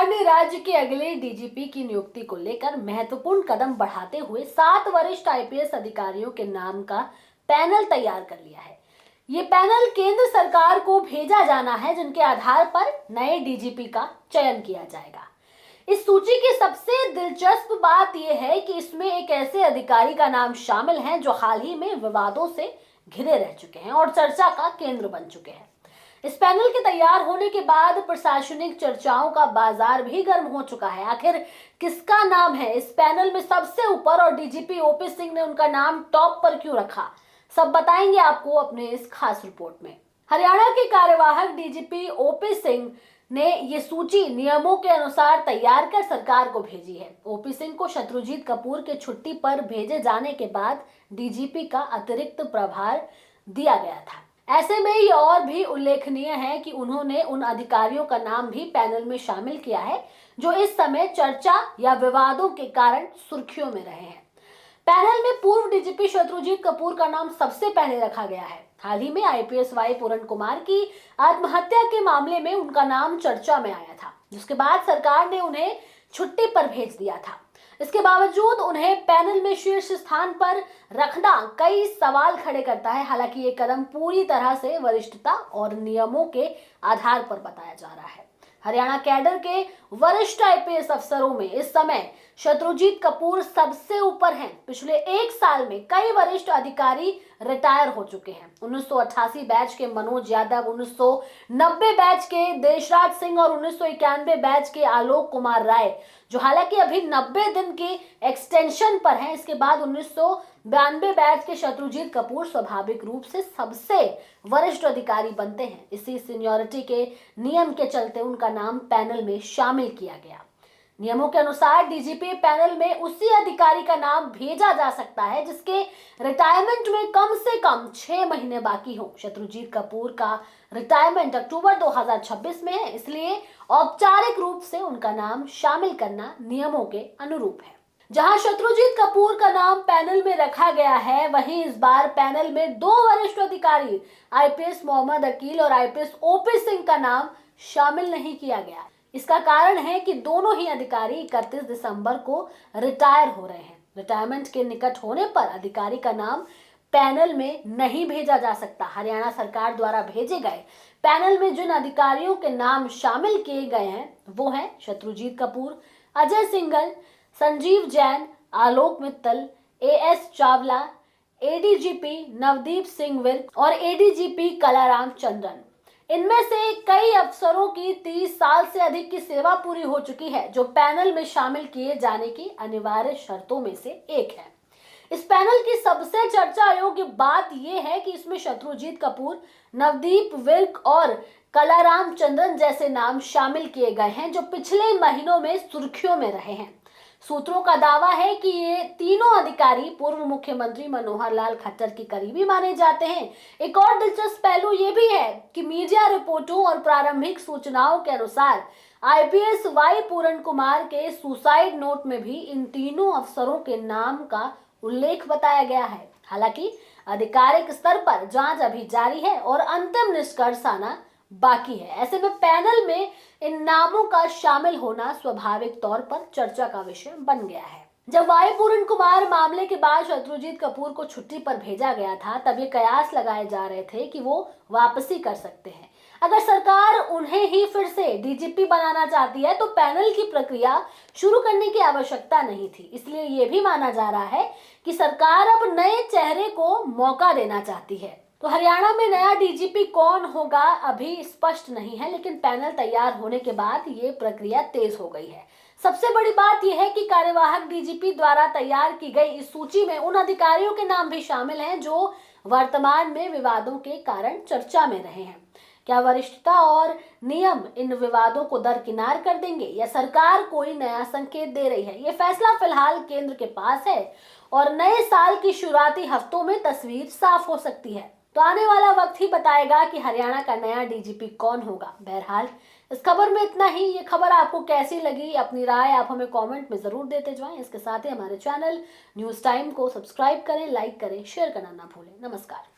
सरकार ने राज्य के अगले डीजीपी की नियुक्ति को लेकर महत्वपूर्ण कदम बढ़ाते हुए 7 वरिष्ठ आईपीएस अधिकारियों के नाम का पैनल तैयार कर लिया है। ये पैनल केंद्र सरकार को भेजा जाना है, जिनके आधार पर नए डीजीपी का चयन किया जाएगा। इस सूची की सबसे दिलचस्प बात यह है कि इसमें एक ऐसे अधिकारी का नाम शामिल है जो हाल ही में विवादों से घिरे रह चुके हैं और चर्चा का केंद्र बन चुके हैं। इस पैनल के तैयार होने के बाद प्रशासनिक चर्चाओं का बाजार भी गर्म हो चुका है। आखिर किसका नाम है इस पैनल में सबसे ऊपर और डीजीपी ओपी सिंह ने उनका नाम टॉप पर क्यों रखा, सब बताएंगे आपको अपने इस खास रिपोर्ट में। हरियाणा के कार्यवाहक डीजीपी ओपी सिंह ने ये सूची नियमों के अनुसार तैयार कर सरकार को भेजी है। ओपी सिंह को शत्रुजीत कपूर के छुट्टी पर भेजे जाने के बाद डीजीपी का अतिरिक्त प्रभार दिया गया था। ऐसे में ये और भी उल्लेखनीय है कि उन्होंने उन अधिकारियों का नाम भी पैनल में शामिल किया है जो इस समय चर्चा या विवादों के कारण सुर्खियों में रहे हैं। पैनल में पूर्व डीजीपी शत्रुजीत कपूर का नाम सबसे पहले रखा गया है। हाल ही में आईपीएस वाई पूरण कुमार की आत्महत्या के मामले में उनका नाम चर्चा में आया था, जिसके बाद सरकार ने उन्हें छुट्टी पर भेज दिया था। इसके बावजूद उन्हें पैनल में शीर्ष स्थान पर रखना कई सवाल खड़े करता है। हालांकि ये कदम पूरी तरह से वरिष्ठता और नियमों के आधार पर बताया जा रहा है। हरियाणा कैडर के वरिष्ठ आईपीएस अफसरों में इस समय शत्रुजीत कपूर सबसे ऊपर हैं। पिछले 1 साल में कई वरिष्ठ अधिकारी रिटायर हो चुके हैं। 1988 बैच के मनोज यादव, 1990 बैच के देशराज सिंह और 1991 बैच के आलोक कुमार राय, जो हालांकि अभी 90 दिन की एक्सटेंशन पर हैं। इसके बाद 1992 बैच के शत्रुजीत कपूर स्वाभाविक रूप से सबसे वरिष्ठ अधिकारी बनते हैं। इसी सीनियरिटी के नियम के चलते उनका नाम पैनल में शामिल किया गया। नियमों के अनुसार डीजीपी पैनल में उसी अधिकारी का नाम भेजा जा सकता है जिसके रिटायरमेंट में कम से कम 6 महीने बाकी हो। शत्रुजीत कपूर का रिटायरमेंट अक्टूबर 2026 में है, इसलिए औपचारिक रूप से उनका नाम शामिल करना नियमों के अनुरूप है। जहां शत्रुजीत कपूर का नाम पैनल में रखा गया है, वहीं इस बार पैनल में 2 वरिष्ठ अधिकारी आईपीएस मोहम्मद अकील और आईपीएस ओपी सिंह का नाम शामिल नहीं किया गया। इसका कारण है कि दोनों ही अधिकारी 31 दिसंबर को रिटायर हो रहे हैं। रिटायरमेंट के निकट होने पर अधिकारी का नाम पैनल में नहीं भेजा जा सकता। हरियाणा सरकार द्वारा भेजे गए पैनल में जिन अधिकारियों के नाम शामिल किए गए हैं वो हैं शत्रुजीत कपूर, अजय सिंघल, संजीव जैन, आलोक मित्तल, एएस चावला, एडीजीपी नवदीप सिंह विर्क और एडीजीपी कलाराम चंद्रन। इनमें से कई अफसरों की 30 साल से अधिक की सेवा पूरी हो चुकी है, जो पैनल में शामिल किए जाने की अनिवार्य शर्तों में से एक है। इस पैनल की सबसे चर्चा योग्य बात यह है कि इसमें शत्रुजीत कपूर, नवदीप विर्क और कलाराम चंद्रन जैसे नाम शामिल किए गए हैं जो पिछले महीनों में सुर्खियों में रहे हैं। सूत्रों का दावा है कि ये तीनों अधिकारी पूर्व मुख्यमंत्री मनोहर लाल खट्टर की करीबी माने जाते हैं। एक और दिलचस्प पहलू ये भी है कि मीडिया रिपोर्टों और प्रारंभिक सूचनाओं के अनुसार आईपीएस वाई पूरण कुमार के सुसाइड नोट में भी इन तीनों अफसरों के नाम का उल्लेख बताया गया है। हालांकि आधिकारिक स्तर पर जांच अभी जारी है और अंतिम निष्कर्ष आना बाकी है। ऐसे में पैनल में इन नामों का शामिल होना स्वाभाविक तौर पर चर्चा का विषय बन गया है। जब वाई पूरण कुमार मामले के बाद शत्रुजीत कपूर को छुट्टी पर भेजा गया था, तब ये कयास लगाए जा रहे थे कि वो वापसी कर सकते हैं। अगर सरकार उन्हें ही फिर से डीजीपी बनाना चाहती है तो पैनल की प्रक्रिया शुरू करने की आवश्यकता नहीं थी। इसलिए ये भी माना जा रहा है कि सरकार अब नए चेहरे को मौका देना चाहती है। तो हरियाणा में नया डीजीपी कौन होगा अभी स्पष्ट नहीं है, लेकिन पैनल तैयार होने के बाद ये प्रक्रिया तेज हो गई है। सबसे बड़ी बात यह है कि कार्यवाहक डीजीपी द्वारा तैयार की गई इस सूची में उन अधिकारियों के नाम भी शामिल हैं जो वर्तमान में विवादों के कारण चर्चा में रहे हैं। क्या वरिष्ठता और नियम इन विवादों को दरकिनार कर देंगे या सरकार कोई नया संकेत दे रही है, ये फैसला फिलहाल केंद्र के पास है और नए साल की शुरुआती हफ्तों में तस्वीर साफ हो सकती है। तो आने वाला वक्त ही बताएगा कि हरियाणा का नया डीजीपी कौन होगा। बहरहाल इस खबर में इतना ही। ये खबर आपको कैसी लगी, अपनी राय आप हमें कमेंट में जरूर देते जाएं। इसके साथ ही हमारे चैनल न्यूज टाइम को सब्सक्राइब करें, लाइक करें, शेयर करना ना भूलें। नमस्कार।